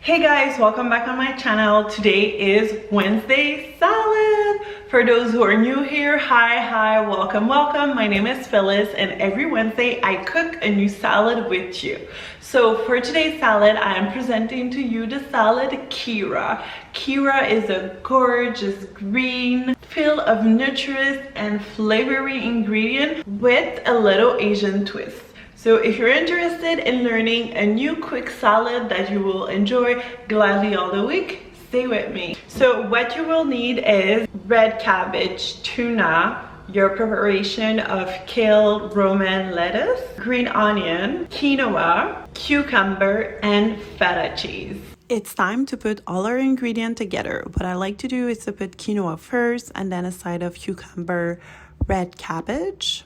Hey guys, welcome back on my channel. Today is Wednesday salad. For those who are new here, hi, welcome. My name is Phyllis and every Wednesday I cook a new salad with you. So for today's salad, I am presenting to you the salad KYRA. KYRA is a gorgeous green, filled of nutritious and flavory ingredient with a little Asian twist. So if you're interested in learning a new quick salad that you will enjoy gladly all the week, stay with me. So what you will need is red cabbage, tuna, your preparation of kale, romaine lettuce, green onion, quinoa, cucumber, and feta cheese. It's time to put all our ingredients together. What I like to do is to put quinoa first and then a side of cucumber, red cabbage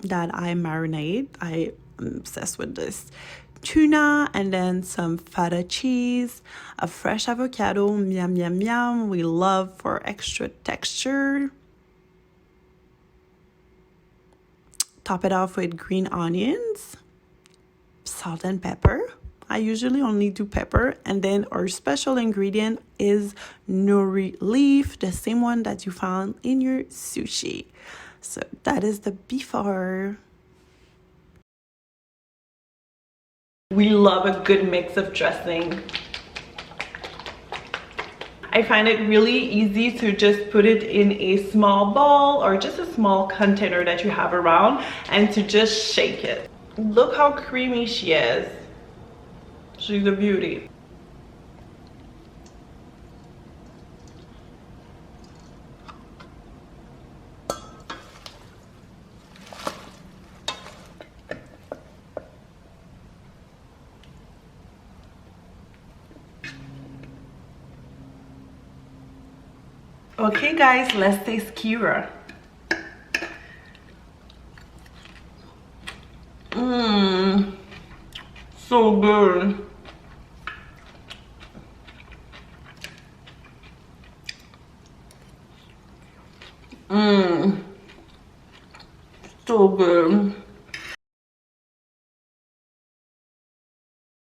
that I marinate. I am obsessed with this. Tuna and then some feta cheese, a fresh avocado, yum. We love for extra texture. Top it off with green onions, salt and pepper. I usually only do pepper, and then our special ingredient is nori leaf, the same one that you found in your sushi. So that is the before. We love a good mix of dressing. I find it really easy to just put it in a small bowl or just a small container that you have around and to just shake it. Look how creamy she is. She's a beauty. Okay guys, let's taste KYRA. So good. So good.